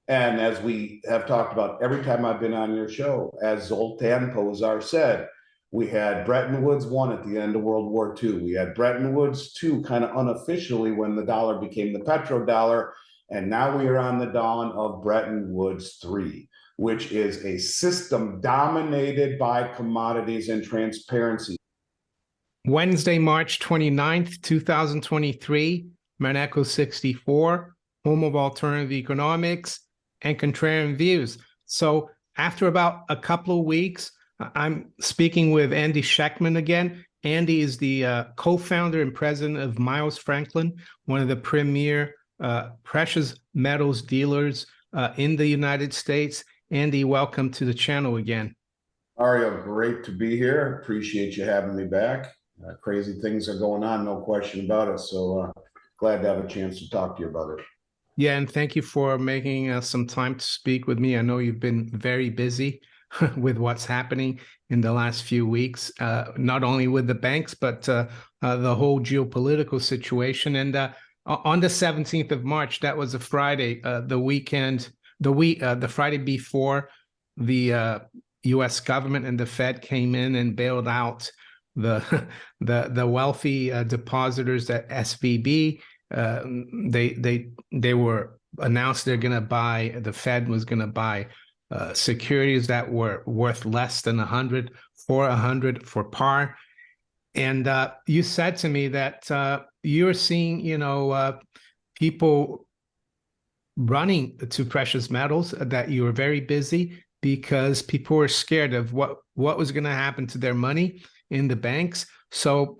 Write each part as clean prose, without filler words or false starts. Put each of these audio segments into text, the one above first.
And as we have talked about every time I've been on your show, as Zoltan Pozar said, we had Bretton Woods-1 at the end of World War II. We had Bretton Woods-2 kind of unofficially when the dollar became the petrodollar. And now we are on the dawn of Bretton Woods-3, which is a system dominated by commodities and transparency. Wednesday, March 29th, 2023, Maneco 64, home of alternative economics and contrarian views. So after about a couple of weeks, I'm speaking with Andy Schectman again. Andy is the co-founder and president of Miles Franklin, one of the premier precious metals dealers in the United States. Andy, welcome to the channel again. Mario, great to be here. Appreciate you having me back. Crazy things are going on, no question about it. So glad to have a chance to talk to you about it. Yeah, and thank you for making some time to speak with me. I know you've been very busy with what's happening in the last few weeks, not only with the banks, but the whole geopolitical situation. And on the 17th of March, that was a Friday, the Friday before the U.S. government and the Fed came in and bailed out the wealthy depositors at SVB. They were announced the Fed was going to buy securities that were worth less than 100 for par. And you said to me that you're seeing, people running to precious metals, that you were very busy because people were scared of what was going to happen to their money in the banks. So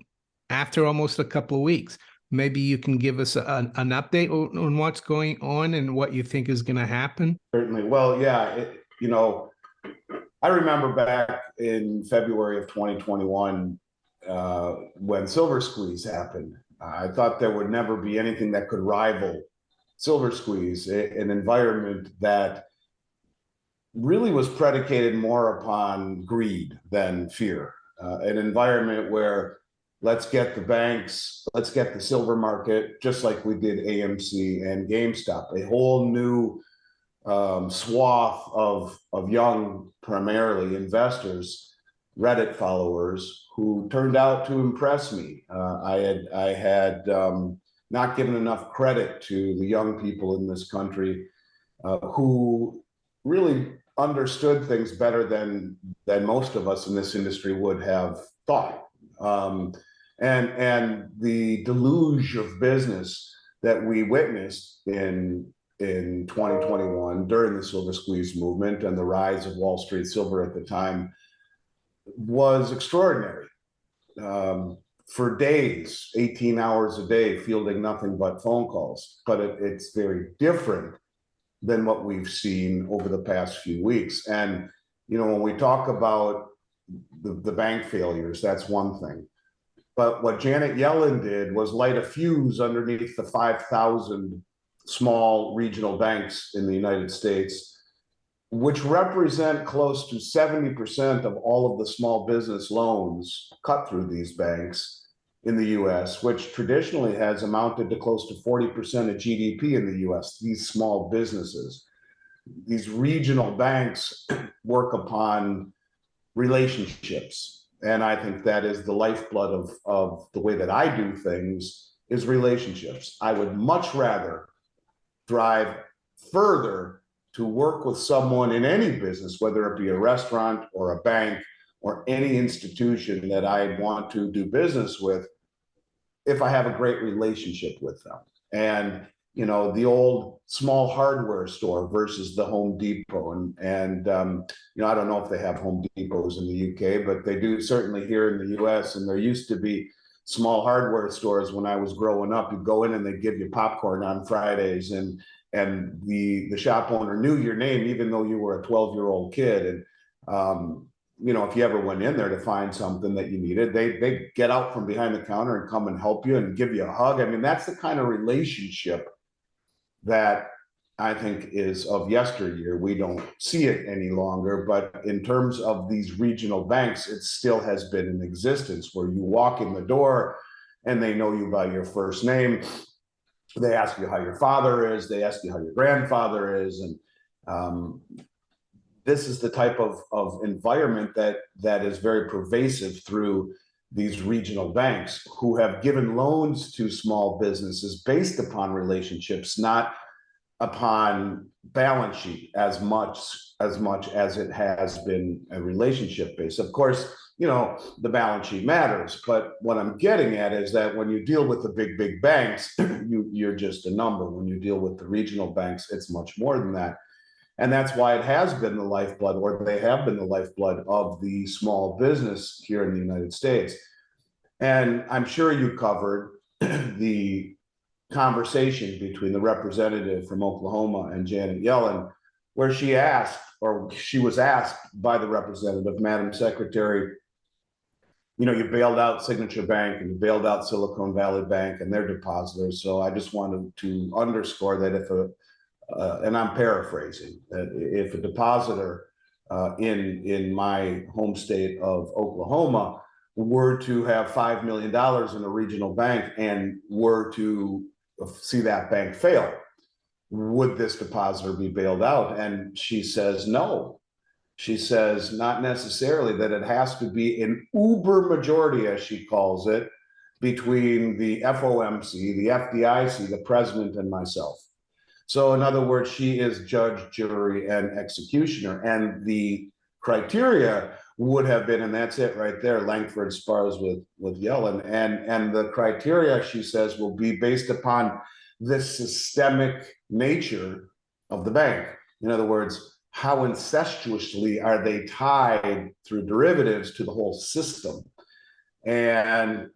after almost a couple of weeks, maybe you can give us an update on what's going on and what you think is going to happen. Certainly. Well, yeah, I remember back in February of 2021 when Silver Squeeze happened. I thought there would never be anything that could rival Silver Squeeze, an environment that really was predicated more upon greed than fear, an environment where let's get the banks, let's get the silver market, just like we did AMC and GameStop, a whole new swath of young, primarily investors, Reddit followers, who turned out to impress me. I had not given enough credit to the young people in this country who really understood things better than most of us in this industry would have thought. And the deluge of business that we witnessed in 2021 during the Silver Squeeze movement and the rise of Wall Street silver at the time was extraordinary. For days, 18 hours a day, fielding nothing but phone calls. But it's very different than what we've seen over the past few weeks. And, when we talk about the bank failures, that's one thing. But what Janet Yellen did was light a fuse underneath the 5,000 small regional banks in the United States, which represent close to 70% of all of the small business loans cut through these banks in the US, which traditionally has amounted to close to 40% of GDP in the US, these small businesses. These regional banks work upon relationships. And I think that is the lifeblood of the way that I do things, is relationships. I would much rather drive further to work with someone in any business, whether it be a restaurant or a bank or any institution that I want to do business with, if I have a great relationship with them. And the old small hardware store versus the Home Depot. And I don't know if they have Home Depots in the UK, but they do certainly here in the US. And there used to be small hardware stores when I was growing up. You go in and they give you popcorn on Fridays, and the shop owner knew your name, even though you were a 12-year-old kid. And if you ever went in there to find something that you needed, they get out from behind the counter and come and help you and give you a hug. I mean, that's the kind of relationship that I think is of yesteryear. We don't see it any longer, but in terms of these regional banks, it still has been in existence, where you walk in the door and they know you by your first name. They ask you how your father is, they ask you how your grandfather is, Um, this is the type of environment that is very pervasive through these regional banks, who have given loans to small businesses based upon relationships, not upon balance sheet as much as it has been a relationship based. Of course, the balance sheet matters, but what I'm getting at is that when you deal with the big banks, you're just a number. When you deal with the regional banks, it's much more than that. And that's why it has been the lifeblood, or they have been the lifeblood of the small business here in the United States. And I'm sure you covered the conversation between the representative from Oklahoma and Janet Yellen, where she was asked by the representative, Madam Secretary, you bailed out Signature Bank and you bailed out Silicon Valley Bank and their depositors. So I just wanted to underscore that and I'm paraphrasing, that if a depositor in my home state of Oklahoma were to have $5 million in a regional bank and were to see that bank fail, would this depositor be bailed out? And she says no. She says not necessarily, that it has to be an uber majority, as she calls it, between the FOMC, the FDIC, the president, and myself. So in other words, she is judge, jury, and executioner. And the criteria would have been, and that's it right there, Langford spars with Yellen. And the criteria, she says, will be based upon the systemic nature of the bank. In other words, how incestuously are they tied through derivatives to the whole system? And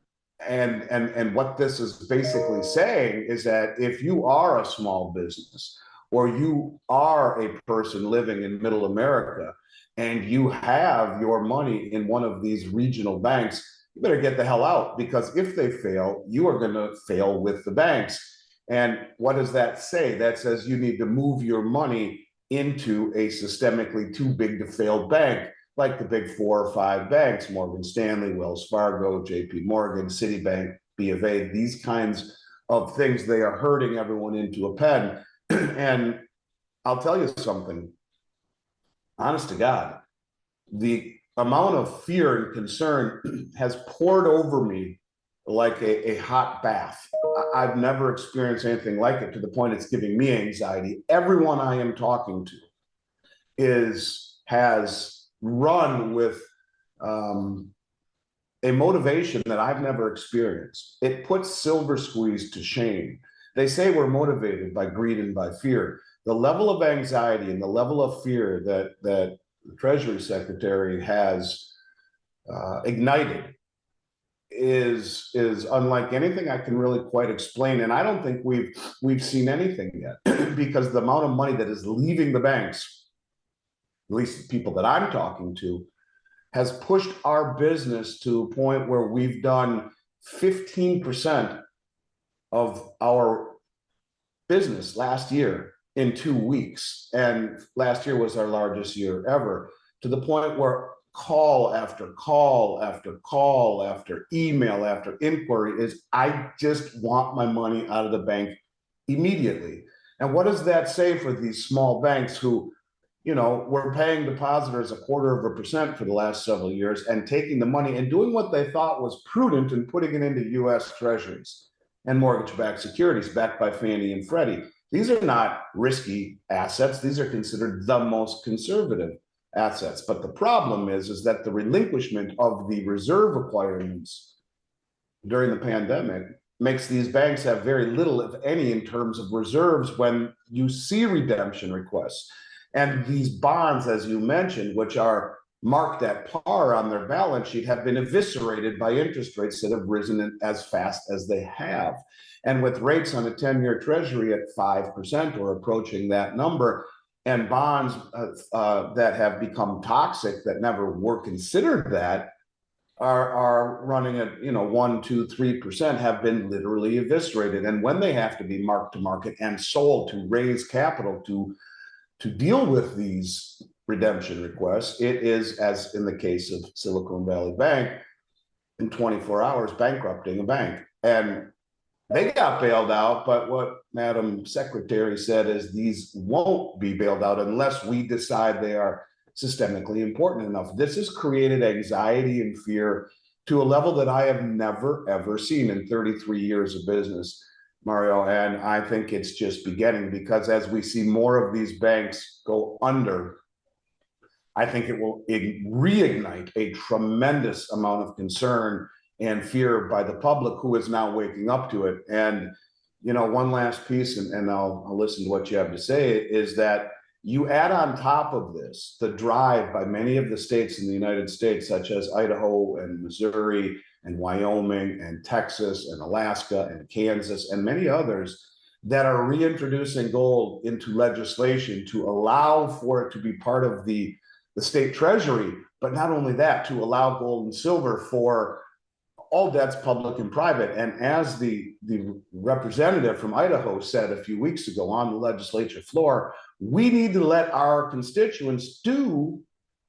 what this is basically saying is that if you are a small business, or you are a person living in middle America, and you have your money in one of these regional banks, you better get the hell out, because if they fail, you are going to fail with the banks. And what does that say? That says you need to move your money into a systemically too big to fail bank, like the big 4 or 5 banks, Morgan Stanley, Wells Fargo, JP Morgan, Citibank, B of A, these kinds of things. They are herding everyone into a pen. And I'll tell you something, honest to God, the amount of fear and concern has poured over me like a hot bath. I've never experienced anything like it, to the point it's giving me anxiety. Everyone I am talking to has run with a motivation that I've never experienced. It puts Silver Squeeze to shame. They say we're motivated by greed and by fear. The level of anxiety and the level of fear that the Treasury Secretary has ignited is unlike anything I can really quite explain. And I don't think we've seen anything yet, because the amount of money that is leaving the banks, at least the people that I'm talking to, has pushed our business to a point where we've done 15% of our business last year in 2 weeks. And last year was our largest year ever, to the point where call after call after call after email after inquiry is, I just want my money out of the bank immediately. And what does that say for these small banks who, were paying depositors 0.25% for the last several years, and taking the money and doing what they thought was prudent and putting it into US Treasuries and mortgage-backed securities backed by Fannie and Freddie? These are not risky assets. These are considered the most conservative assets. But the problem is that the relinquishment of the reserve requirements during the pandemic makes these banks have very little, if any, in terms of reserves when you see redemption requests. And these bonds, as you mentioned, which are marked at par on their balance sheet, have been eviscerated by interest rates that have risen as fast as they have. And with rates on a 10-year Treasury at 5% or approaching that number, and bonds that have become toxic, that never were considered that, are running at 1%, 2%, 3%, have been literally eviscerated. And when they have to be marked to market and sold to raise capital to deal with these redemption requests, it is, as in the case of Silicon Valley Bank, in 24 hours bankrupting a bank. And they got bailed out, but what Madam Secretary said is these won't be bailed out unless we decide they are systemically important enough. This has created anxiety and fear to a level that I have never, ever seen in 33 years of business, Mario. And I think it's just beginning, because as we see more of these banks go under, I think it will reignite a tremendous amount of concern and fear by the public, who is now waking up to it. And, you know, one last piece, and I'll listen to what you have to say, is that you add on top of this the drive by many of the states in the United States, such as Idaho and Missouri and Wyoming and Texas and Alaska and Kansas and many others, that are reintroducing gold into legislation to allow for it to be part of the state treasury. But not only that, to allow gold and silver for all debts, public and private. And as the representative from Idaho said a few weeks ago on the legislature floor, we need to let our constituents do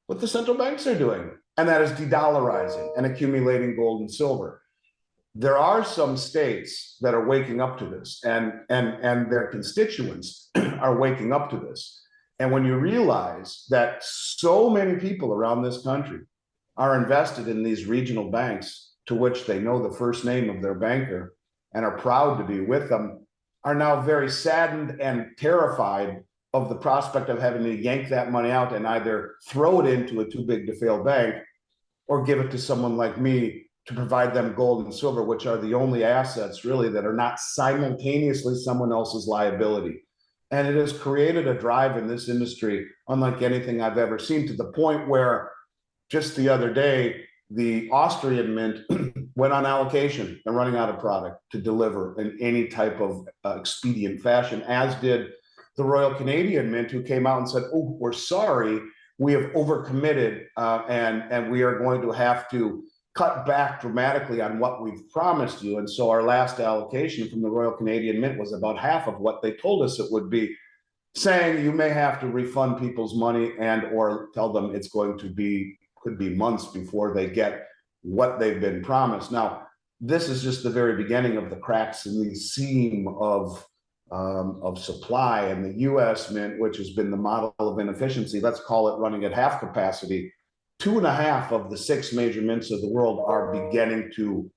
what the central banks are doing, and that is de-dollarizing and accumulating gold and silver. There are some states that are waking up to this, and their constituents are waking up to this. And when you realize that so many people around this country are invested in these regional banks, to which they know the first name of their banker and are proud to be with them, are now very saddened and terrified of the prospect of having to yank that money out and either throw it into a too big to fail bank or give it to someone like me to provide them gold and silver, which are the only assets really that are not simultaneously someone else's liability. And it has created a drive in this industry unlike anything I've ever seen, to the point where just the other day, the Austrian mint went on allocation and running out of product to deliver in any type of expedient fashion, as did the Royal Canadian Mint, who came out and said, oh, we're sorry, we have overcommitted and we are going to have to cut back dramatically on what we've promised you. And so our last allocation from the Royal Canadian Mint was about half of what they told us it would be, saying you may have to refund people's money and or tell them it's going to be, could be months before they get what they've been promised. Now, this is just the very beginning of the cracks in the seam of supply. And the US Mint, which has been the model of inefficiency, let's call it running at half capacity, 2.5 of the 6 major mints of the world are beginning to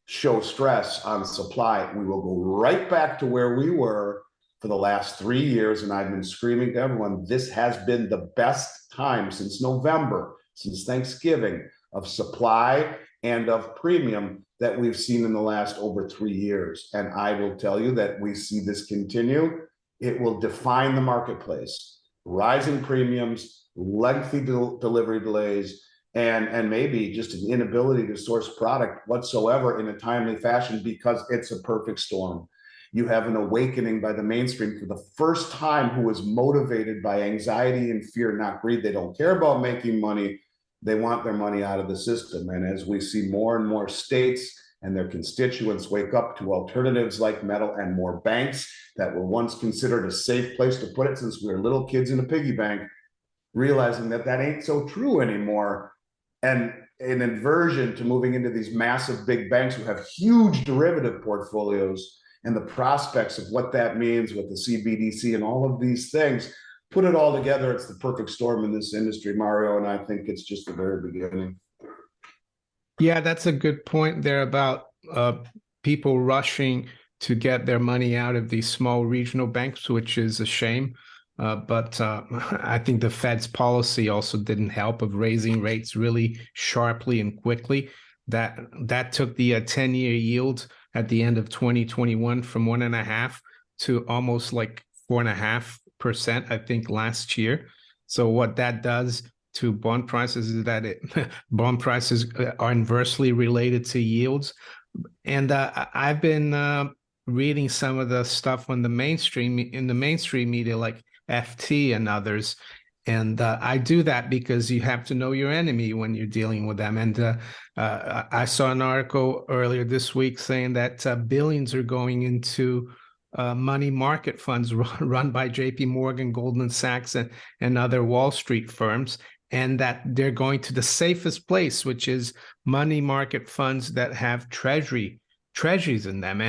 show stress on supply. We will go right back to where we were for the last 3 years. And I've been screaming to everyone, this has been the best time since November, since Thanksgiving, of supply and of premium that we've seen in the last over 3 years. And I will tell you that we see this continue. It will define the marketplace. Rising premiums, lengthy delivery delays, and maybe just an inability to source product whatsoever in a timely fashion, because it's a perfect storm. You have an awakening by the mainstream for the first time, who is motivated by anxiety and fear, not greed. They don't care about making money. They want their money out of the system. And as we see more and more states and their constituents wake up to alternatives like metal, and more banks that were once considered a safe place to put it since we were little kids in a piggy bank, realizing that that ain't so true anymore, and an inversion to moving into these massive big banks who have huge derivative portfolios, and the prospects of what that means with the CBDC and all of these things, put it all together, it's the perfect storm in this industry, Mario, and I think it's just the very beginning. Yeah, that's a good point there about people rushing to get their money out of these small regional banks, which is a shame. But I think the Fed's policy also didn't help, of raising rates really sharply and quickly. That took the 10-year yield at the end of 2021 from 1.5 to almost like 4.5%, I think, last year. So what that does to bond prices is that bond prices are inversely related to yields. And I've been reading some of the stuff on the mainstream media, like FT and others. And I do that because you have to know your enemy when you're dealing with them. And I saw an article earlier this week saying that billions are going into money market funds run by JP Morgan, Goldman Sachs, and other Wall Street firms, and that they're going to the safest place, which is money market funds that have treasury treasuries in them.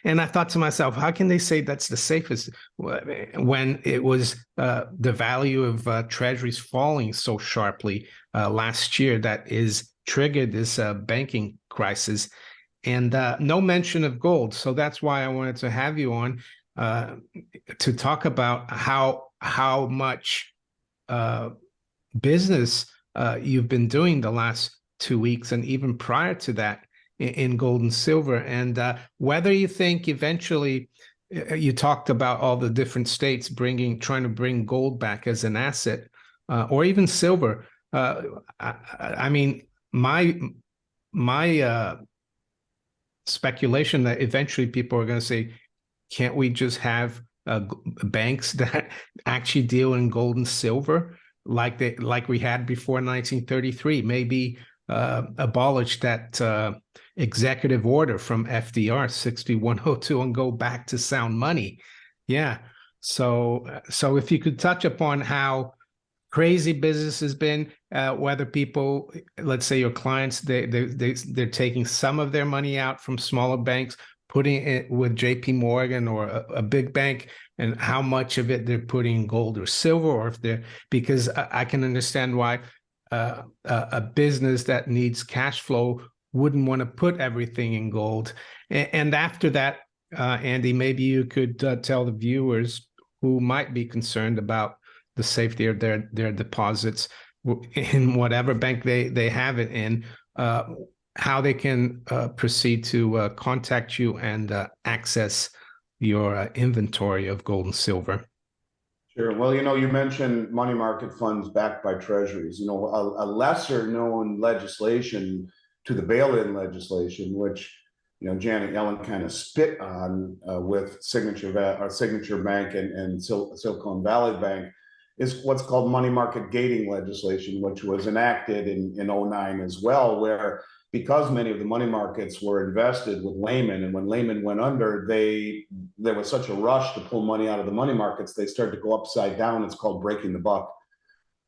And I thought to myself, how can they say that's the safest when it was the value of treasuries falling so sharply last year that is triggered this banking crisis, and no mention of gold. So that's why I wanted to have you on to talk about how much business you've been doing the last 2 weeks and even prior to that in gold and silver, and whether you think eventually you talked about all the different states trying to bring gold back as an asset, or even silver. I mean, my speculation that eventually people are going to say, can't we just have banks that actually deal in gold and silver like we had before 1933? Maybe abolish that executive order from FDR 6102 and go back to sound money. Yeah. So if you could touch upon how crazy business has been, whether people, let's say your clients, they're taking some of their money out from smaller banks, putting it with JP Morgan or a big bank, and how much of it they're putting in gold or silver, or if they're, because I can understand why a business that needs cash flow wouldn't want to put everything in gold. And after that, Andy, maybe you could tell the viewers who might be concerned about the safety of their deposits in whatever bank they have it in, how they can proceed to contact you and access your inventory of gold and silver. Sure. Well, you mentioned money market funds backed by treasuries. A lesser known legislation to the bail-in legislation, which Janet Yellen kind of spit on with Signature Bank and Silicon Valley Bank, is what's called money market gating legislation, which was enacted in 2009 as well, where because many of the money markets were invested with Lehman, and when Lehman went under, there was such a rush to pull money out of the money markets, they started to go upside down. It's called breaking the buck.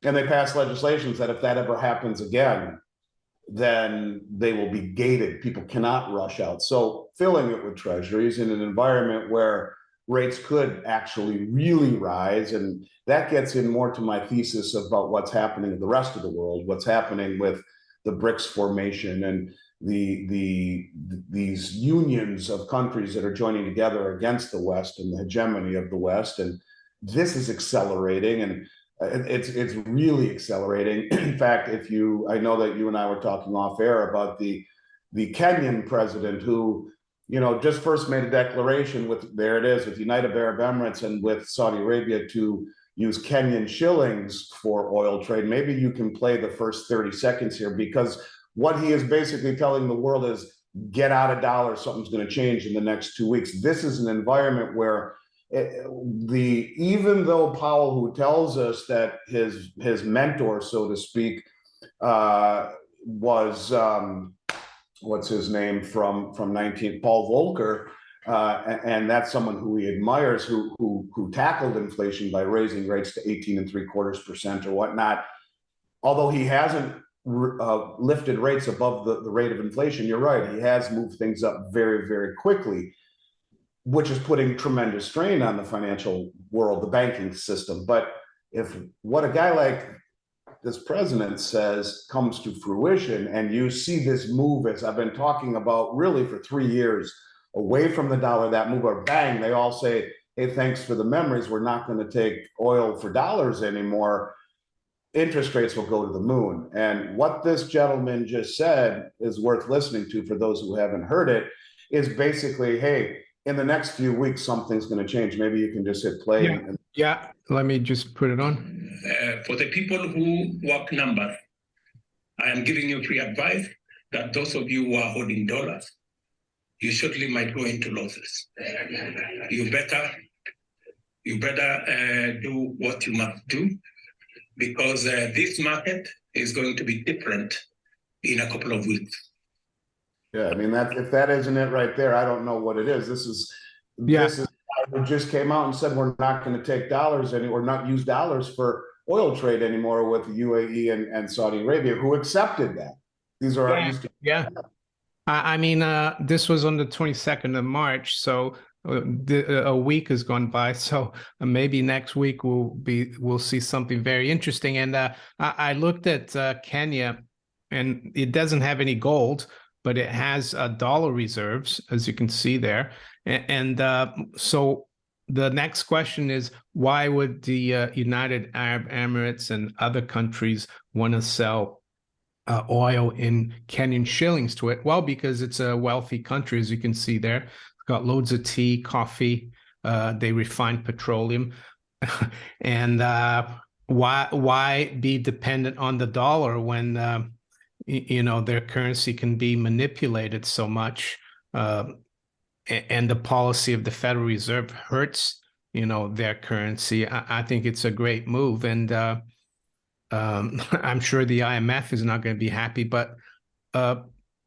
And they passed legislations that if that ever happens again, then they will be gated. People cannot rush out. So filling it with treasuries in an environment where rates could actually really rise. And that gets in more to my thesis about what's happening in the rest of the world, what's happening with the BRICS formation and these unions of countries that are joining together against the West and the hegemony of the West. And this is accelerating, and it's really accelerating. In fact, I know that you and I were talking off air about the Kenyan president who, just first made a declaration with United Arab Emirates and with Saudi Arabia to use Kenyan shillings for oil trade. Maybe you can play the first 30 seconds here, because what he is basically telling the world is, get out of dollars, something's going to change in the next 2 weeks. This is an environment where even though Powell, who tells us that his mentor, so to speak, was what's his name from Paul Volcker, and that's someone who he admires, who tackled inflation by raising rates to 18.75% or whatnot. Although he hasn't lifted rates above the rate of inflation, you're right, he has moved things up very, very quickly, which is putting tremendous strain on the financial world, the banking system. But if what a guy like this president says comes to fruition, and you see this move, as I've been talking about really for 3 years, away from the dollar, that move, or bang, they all say, hey, thanks for the memories, we're not going to take oil for dollars anymore. Interest rates will go to the moon. And what this gentleman just said is worth listening to for those who haven't heard it, is basically, hey, in the next few weeks, something's going to change. Maybe you can just hit play. Yeah. Let me just put it on. For the people who work numbers, I am giving you free advice that those of you who are holding dollars, you shortly might go into losses. You better do what you must do, because this market is going to be different in a couple of weeks. Yeah, I mean, if that isn't it right there, I don't know what it is. This is we just came out and said we're not going to take dollars or not use dollars for oil trade anymore with the UAE and Saudi Arabia, who accepted that. These are I mean, this was on the 22nd of March, so a week has gone by. So maybe next week we'll see something very interesting. And I looked at Kenya, and it doesn't have any gold, but it has dollar reserves, as you can see there. And so the next question is, why would the United Arab Emirates and other countries want to sell oil in Kenyan shillings to it? Well, because it's a wealthy country, as you can see there. It's got loads of tea, coffee. They refine petroleum, and why be dependent on the dollar when their currency can be manipulated so much, and the policy of the Federal Reserve hurts their currency. I think it's a great move, and I'm sure the IMF is not going to be happy, but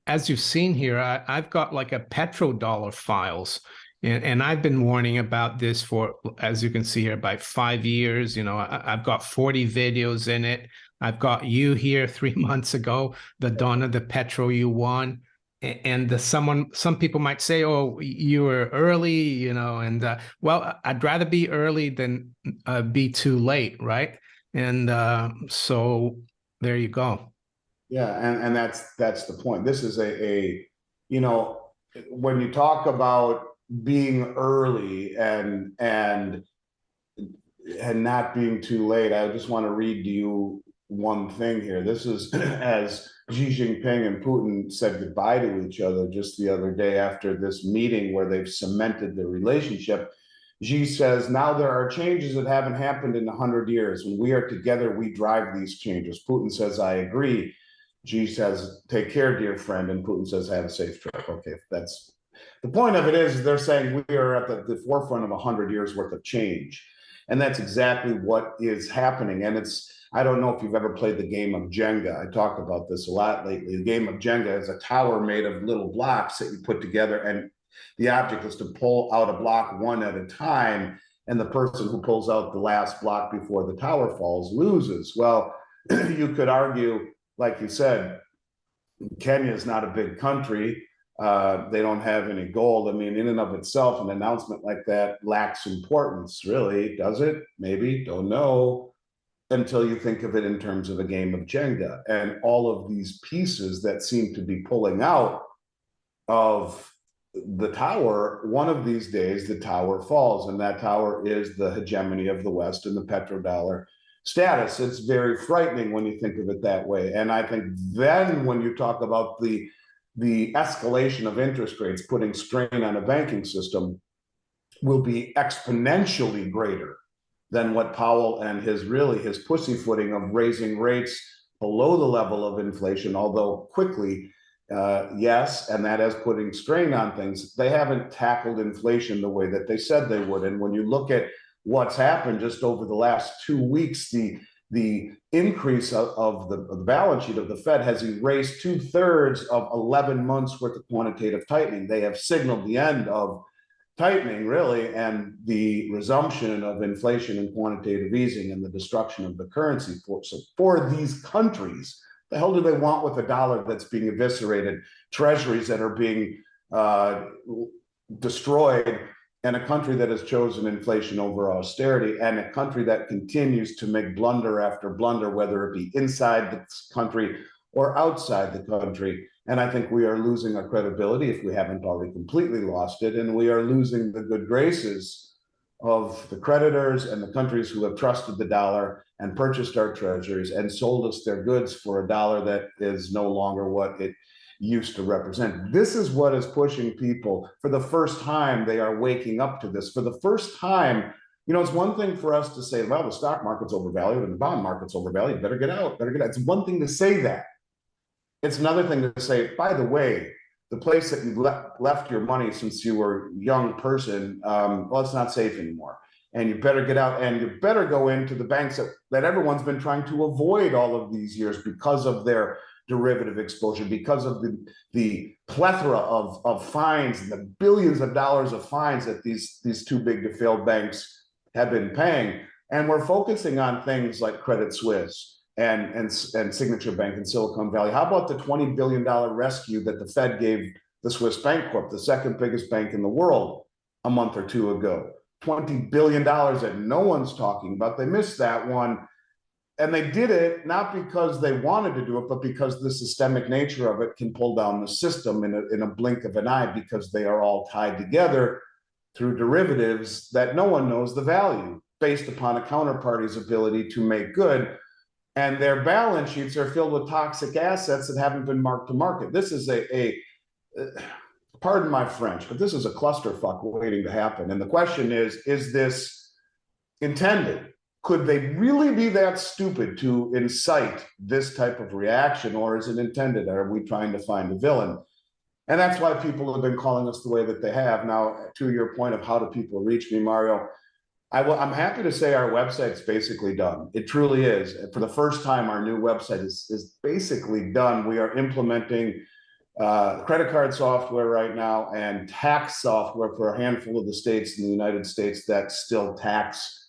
as you've seen here, I've got like a petrodollar files, and I've been warning about this for, as you can see here, about 5 years. I've got 40 videos in it. I've got you here 3 months ago, the dawn of the petro yuan. And some people might say, "Oh, you were early," and well, I'd rather be early than be too late, right? And so there you go. Yeah, and that's the point. This is when you talk about being early and not being too late, I just want to read to you one thing here. This is as Xi Jinping and Putin said goodbye to each other just the other day after this meeting where they've cemented their relationship. Xi says, now there are changes that haven't happened in 100 years. When we are together, we drive these changes. Putin says, I agree. Xi says, take care, dear friend. And Putin says, have a safe trip. Okay, that's the point of it is they're saying we are at the forefront of 100 years worth of change. And that's exactly what is happening. And I don't know if you've ever played the game of Jenga. I talk about this a lot lately. The game of Jenga is a tower made of little blocks that you put together, and the object is to pull out a block one at a time, and the person who pulls out the last block before the tower falls loses. Well, you could argue, like you said, Kenya is not a big country. They don't have any gold. I mean, in and of itself, an announcement like that lacks importance, really. Does it? Maybe. Don't know. Until you think of it in terms of a game of Jenga and all of these pieces that seem to be pulling out of the tower. One of these days, the tower falls, and that tower is the hegemony of the West and the petrodollar status. It's very frightening when you think of it that way. And I think then when you talk about the escalation of interest rates putting strain on a banking system will be exponentially greater than what Powell and his pussyfooting of raising rates below the level of inflation, although quickly, yes, and that is putting strain on things. They haven't tackled inflation the way that they said they would. And when you look at what's happened just over the last 2 weeks, the increase of the balance sheet of the Fed has erased 2/3 of 11 months worth of quantitative tightening. They have signaled the end of tightening, really, and the resumption of inflation and quantitative easing and the destruction of the currency. So for these countries, the hell do they want with a dollar that's being eviscerated, treasuries that are being destroyed, and a country that has chosen inflation over austerity, and a country that continues to make blunder after blunder, whether it be inside the country or outside the country? And I think we are losing our credibility if we haven't already completely lost it. And we are losing the good graces of the creditors and the countries who have trusted the dollar and purchased our treasuries and sold us their goods for a dollar that is no longer what it used to represent. This is what is pushing people. For the first time, they are waking up to this. For the first time, it's one thing for us to say, well, the stock market's overvalued and the bond market's overvalued. Better get out, better get out. It's one thing to say that. It's another thing to say, by the way, the place that you left your money since you were a young person, well, it's not safe anymore. And you better get out, and you better go into the banks that everyone's been trying to avoid all of these years because of their derivative exposure, because of the plethora of fines and the billions of dollars of fines that these too big to fail banks have been paying. And we're focusing on things like Credit Suisse and Signature Bank in Silicon Valley. How about the $20 billion rescue that the Fed gave the Swiss Bank Corp, the second biggest bank in the world, a month or two ago? $20 billion that no one's talking about. They missed that one. And they did it not because they wanted to do it, but because the systemic nature of it can pull down the system in a blink of an eye, because they are all tied together through derivatives that no one knows the value based upon a counterparty's ability to make good. And their balance sheets are filled with toxic assets that haven't been marked to market. This is pardon my French, but this is a clusterfuck waiting to happen. And the question is this intended? Could they really be that stupid to incite this type of reaction, or is it intended? Are we trying to find a villain? And that's why people have been calling us the way that they have. Now, to your point of how do people reach me, Mario, I'm happy to say our website's basically done. It truly is. For the first time, our new website is basically done. We are implementing credit card software right now and tax software for a handful of the states in the United States that still tax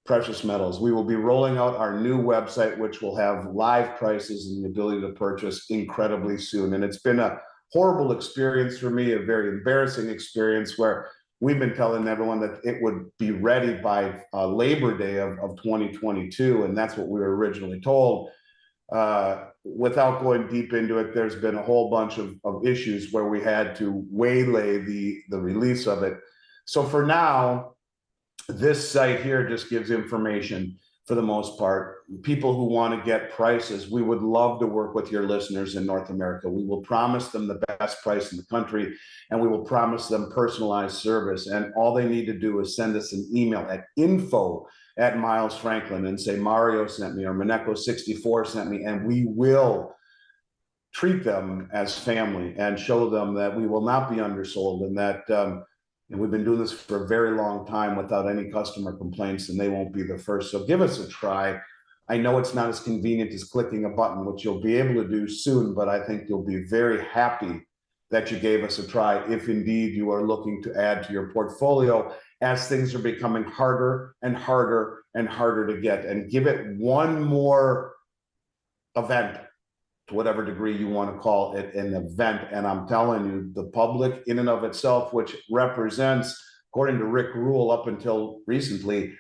precious metals. We will be rolling out our new website, which will have live prices and the ability to purchase incredibly soon. And it's been a horrible experience for me, a very embarrassing experience, where we've been telling everyone that it would be ready by Labor Day of 2022. And that's what we were originally told. Without going deep into it, there's been a whole bunch of issues where we had to waylay the release of it. So for now, this site here just gives information for the most part. People who want to get prices, we would love to work with your listeners in North America. We will promise them the best price in the country, and we will promise them personalized service. And all they need to do is send us an email at info@Miles Franklin and say Mario sent me or Mineko64 sent me, and we will treat them as family and show them that we will not be undersold, and that and we've been doing this for a very long time without any customer complaints, and they won't be the first. So give us a try. I know it's not as convenient as clicking a button, which you'll be able to do soon, but I think you'll be very happy that you gave us a try if indeed you are looking to add to your portfolio as things are becoming harder and harder and harder to get. And give it one more event, to whatever degree you want to call it an event. And I'm telling you, the public in and of itself, which represents, according to Rick Rule up until recently,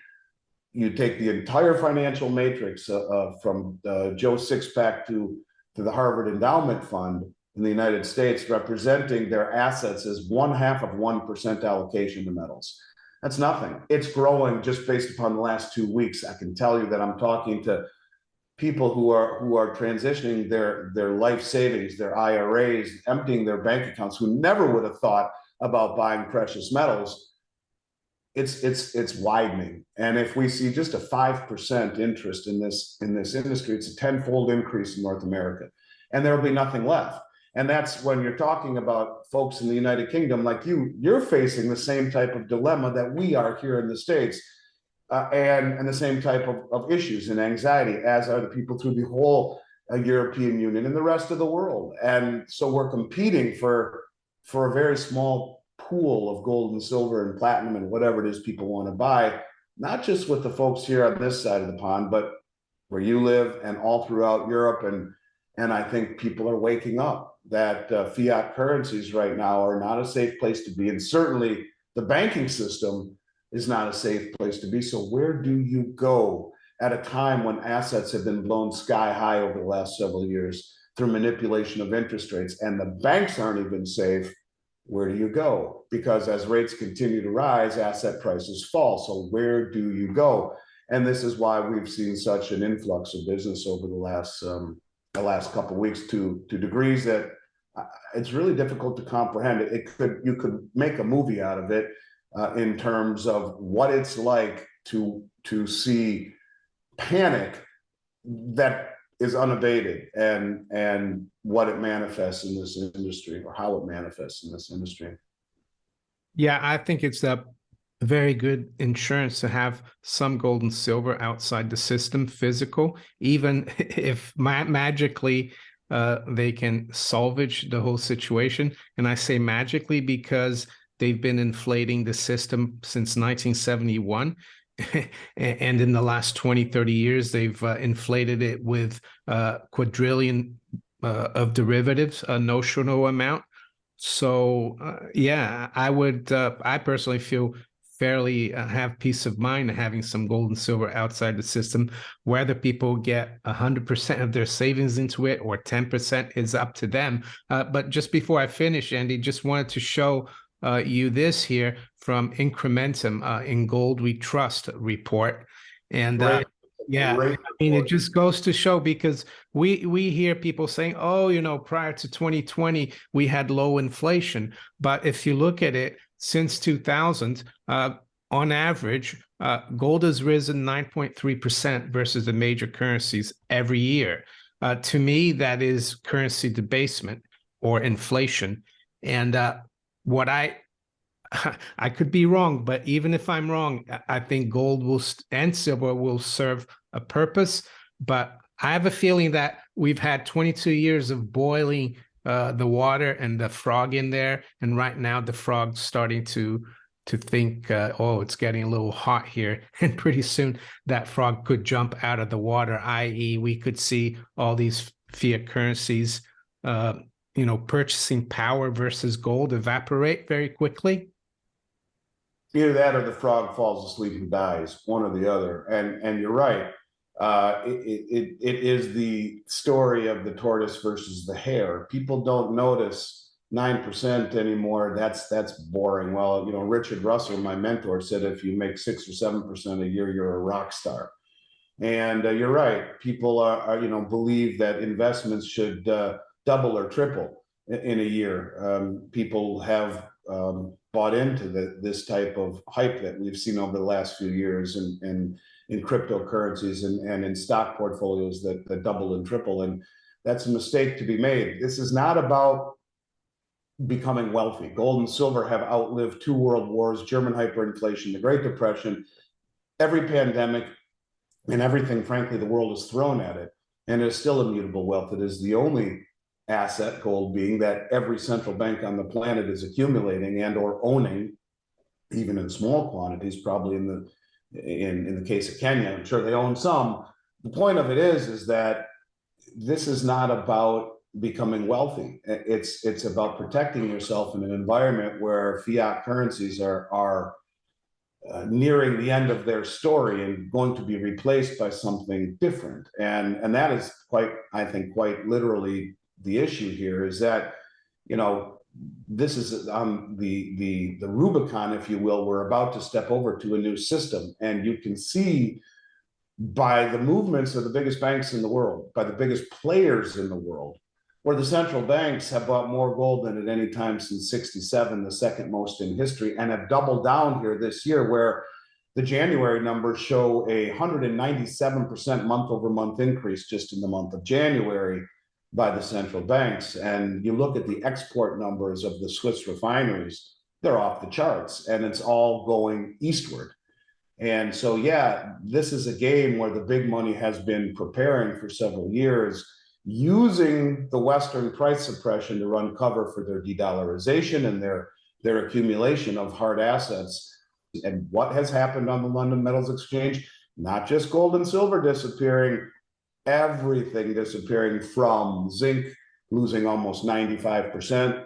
you take the entire financial matrix from Joe Sixpack to the Harvard Endowment Fund in the United States, representing their assets as 1/2% allocation to metals. That's nothing. It's growing just based upon the last 2 weeks. I can tell you that I'm talking to people who are transitioning their life savings, their IRAs, emptying their bank accounts, who never would have thought about buying precious metals. It's widening. And if we see just a 5% interest in this industry, it's a 10-fold increase in North America, and there will be nothing left. And that's when you're talking about folks in the United Kingdom like you're facing the same type of dilemma that we are here in the States. And the same type of issues and anxiety, as are the people through the whole European Union and the rest of the world. And so we're competing for a very small pool of gold and silver and platinum and whatever it is people want to buy, not just with the folks here on this side of the pond, but where you live and all throughout Europe. And I think people are waking up that fiat currencies right now are not a safe place to be. And certainly the banking system is not a safe place to be. So where do you go at a time when assets have been blown sky high over the last several years through manipulation of interest rates, and the banks aren't even safe? Where do you go? Because as rates continue to rise, asset prices fall. So where do you go? And this is why we've seen such an influx of business over the last couple of weeks to degrees that it's really difficult to comprehend. You could make a movie out of it. In terms of what it's like to see panic that is unabated, and what it manifests in this industry, or how it manifests in this industry. Yeah, I think it's a very good insurance to have some gold and silver outside the system, physical, even if magically they can salvage the whole situation. And I say magically because they've been inflating the system since 1971. And in the last 20, 30 years, they've inflated it with quadrillion of derivatives, a notional amount. So yeah, I personally feel fairly have peace of mind having some gold and silver outside the system. Whether people get 100% of their savings into it or 10% is up to them. But just before I finish, Andy, just wanted to show you this here from Incrementum in Gold We Trust report. And yeah, I mean, it just goes to show, because we hear people saying, oh, you know, prior to 2020, we had low inflation. But if you look at it since 2000, on average, gold has risen 9.3% versus the major currencies every year. To me, that is currency debasement or inflation. And what I could be wrong, but even if I'm wrong, I think gold will and silver will serve a purpose. But I have a feeling that we've had 22 years of boiling the water and the frog in there, and right now the frog's starting to think, oh, it's getting a little hot here, and pretty soon that frog could jump out of the water, i.e., we could see all these fiat currencies, purchasing power versus gold evaporate very quickly. Either that or the frog falls asleep and dies, one or the other. And you're right. It is the story of the tortoise versus the hare. People don't notice 9% anymore. That's boring. Well, Richard Russell, my mentor, said if you make 6 or 7% a year, you're a rock star. And you're right. People are believe that investments should double or triple in a year. People have bought into this type of hype that we've seen over the last few years in cryptocurrencies and in stock portfolios that double and triple. And that's a mistake to be made. This is not about becoming wealthy. Gold and silver have outlived 2 world wars, German hyperinflation, the Great Depression, every pandemic, and everything, frankly, the world has thrown at it. And it's still immutable wealth. It is the only asset, gold being, that every central bank on the planet is accumulating and or owning, even in small quantities, probably in the case of Kenya. I'm sure they own some. The point of it is that this is not about becoming wealthy. It's about protecting yourself in an environment where fiat currencies are nearing the end of their story and going to be replaced by something different. And that is quite literally the issue here, is that, this is on the Rubicon, if you will. We're about to step over to a new system. And you can see by the movements of the biggest banks in the world, by the biggest players in the world, where the central banks have bought more gold than at any time since '67, the second most in history, and have doubled down here this year, where the January numbers show a 197% month over month increase just in the month of January by the central banks. And you look at the export numbers of the Swiss refineries, they're off the charts, and it's all going eastward. And so, yeah, this is a game where the big money has been preparing for several years, using the Western price suppression to run cover for their de-dollarization and their accumulation of hard assets. And what has happened on the London Metals Exchange? Not just gold and silver disappearing, everything disappearing, from zinc losing almost 95%,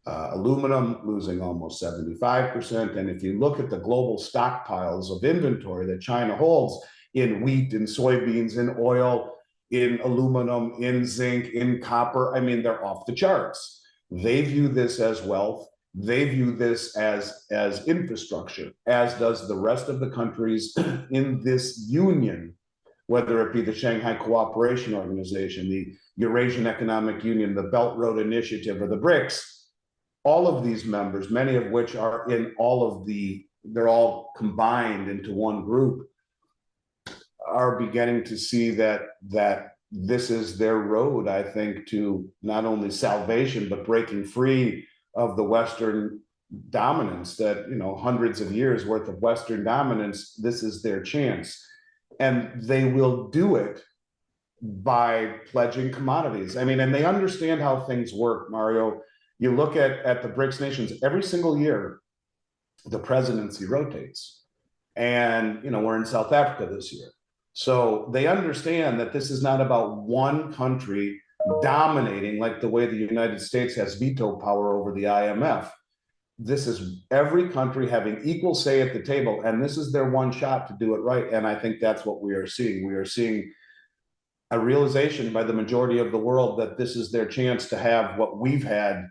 aluminum losing almost 75%. And if you look at the global stockpiles of inventory that China holds in wheat, in soybeans, in oil, in aluminum, in zinc, in copper, I mean, they're off the charts. They view this as wealth. They view this as infrastructure, as does the rest of the countries in this union, whether it be the Shanghai Cooperation Organization, the Eurasian Economic Union, the Belt Road Initiative, or the BRICS. All of these members, many of which are in they're all combined into one group, are beginning to see that this is their road, I think, to not only salvation, but breaking free of the Western dominance, that, hundreds of years worth of Western dominance. This is their chance. And they will do it by pledging commodities. I mean, and they understand how things work, Mario. You look at the BRICS nations, every single year, the presidency rotates. And, we're in South Africa this year. So they understand that this is not about one country dominating like the way the United States has veto power over the IMF. This is every country having equal say at the table, and this is their one shot to do it right. And I think that's what we are seeing. We are seeing a realization by the majority of the world that this is their chance to have what we've had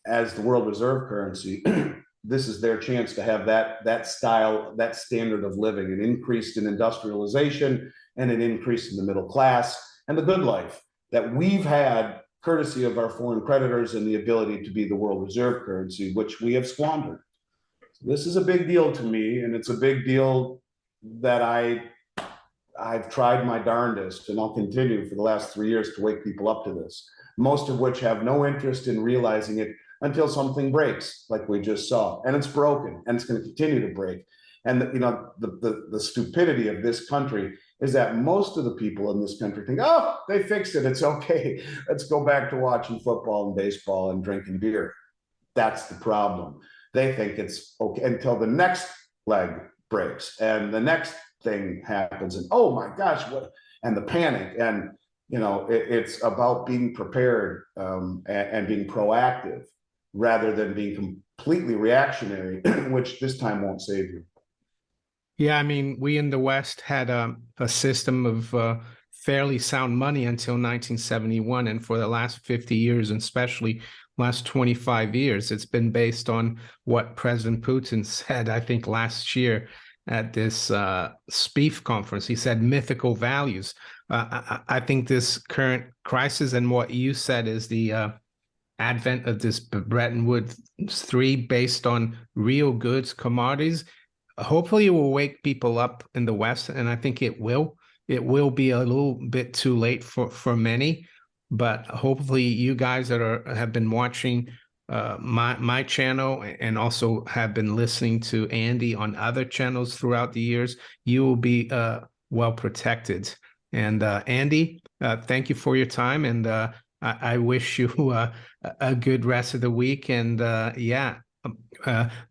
as the world reserve currency. This is their chance to have that style, that standard of living, an increase in industrialization and an increase in the middle class and the good life that we've had courtesy of our foreign creditors and the ability to be the world reserve currency, which we have squandered. This is a big deal to me, and it's a big deal that I've tried my darndest, and I'll continue for the last 3 years to wake people up to this, most of which have no interest in realizing it until something breaks, like we just saw. And it's broken, and it's going to continue to break. And the stupidity of this country is that most of the people in this country think, oh, they fixed it, it's okay. Let's go back to watching football and baseball and drinking beer. That's the problem. They think it's okay until the next leg breaks and the next thing happens, and oh my gosh, what, and the panic. And it's about being prepared and being proactive rather than being completely reactionary, which this time won't save you. Yeah, I mean, we in the West had a system of fairly sound money until 1971, and for the last 50 years, and especially last 25 years, it's been based on what President Putin said, I think last year at this SPIEF conference. He said mythical values. I think this current crisis and what you said is the advent of this Bretton Woods 3 based on real goods, commodities. Hopefully it will wake people up in the West, and I think it will. It will be a little bit too late for many, but hopefully you guys that have been watching my channel and also have been listening to Andy on other channels throughout the years, you will be well protected. And Andy, thank you for your time, and I wish you a good rest of the week. And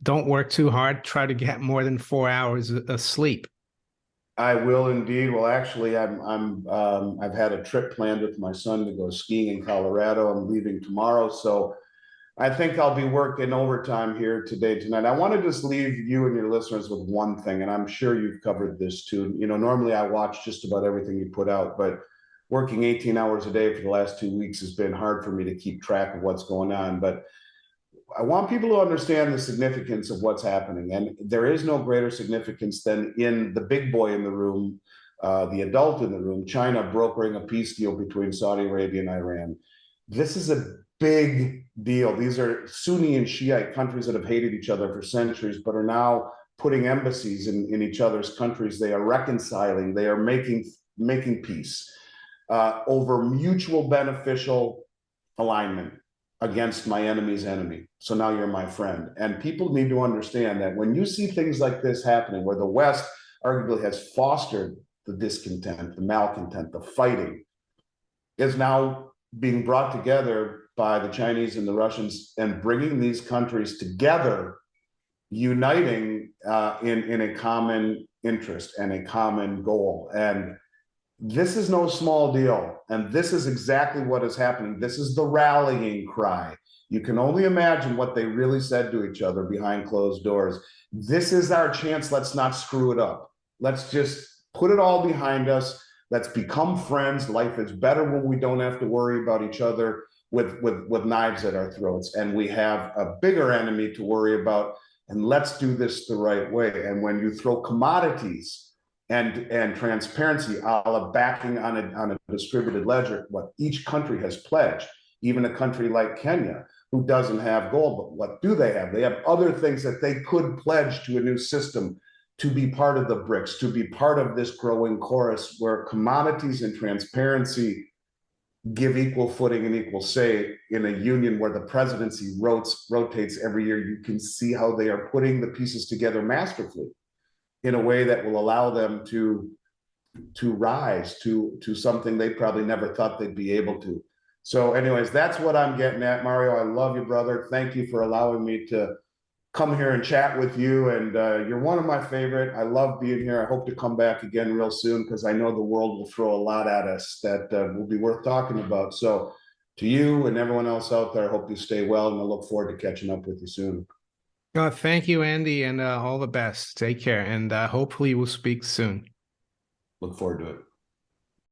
don't work too hard. Try to get more than 4 hours of sleep. I will indeed. Well, actually, I've had a trip planned with my son to go skiing in Colorado. I'm leaving tomorrow, so I think I'll be working overtime here tonight. I want to just leave you and your listeners with one thing, and I'm sure you've covered this too. Normally I watch just about everything you put out, but working 18 hours a day for the last 2 weeks has been hard for me to keep track of what's going on. But I want people to understand the significance of what's happening. And there is no greater significance than in the big boy in the room, the adult in the room, China brokering a peace deal between Saudi Arabia and Iran. This is a big deal. These are Sunni and Shiite countries that have hated each other for centuries, but are now putting embassies in each other's countries. They are reconciling. They are making peace over mutual beneficial alignment against my enemy's enemy. So now you're my friend. And people need to understand that when you see things like this happening, where the West arguably has fostered the discontent, the malcontent, the fighting, is now being brought together by the Chinese and the Russians and bringing these countries together, uniting in a common interest and a common goal. And this is no small deal. And this is exactly what is happening. This is the rallying cry. You can only imagine what they really said to each other behind closed doors. This is our chance. Let's not screw it up. Let's just put it all behind us. Let's become friends. Life is better when we don't have to worry about each other with knives at our throats. And we have a bigger enemy to worry about. And let's do this the right way. And when you throw commodities and transparency, a la backing on a distributed ledger, what each country has pledged, even a country like Kenya, who doesn't have gold, but what do they have? They have other things that they could pledge to a new system to be part of the BRICS, to be part of this growing chorus where commodities and transparency give equal footing and equal say in a union where the presidency rotates every year. You can see how they are putting the pieces together masterfully in a way that will allow them to rise to something they probably never thought they'd be able to. So anyways, that's what I'm getting at, Mario. I love you, brother. Thank you for allowing me to come here and chat with you. And you're one of my favorite. I love being here. I hope to come back again real soon because I know the world will throw a lot at us that will be worth talking about. So to you and everyone else out there, I hope you stay well, and I look forward to catching up with you soon. Thank you, Andy, and all the best. Take care, and hopefully we'll speak soon. Look forward to it.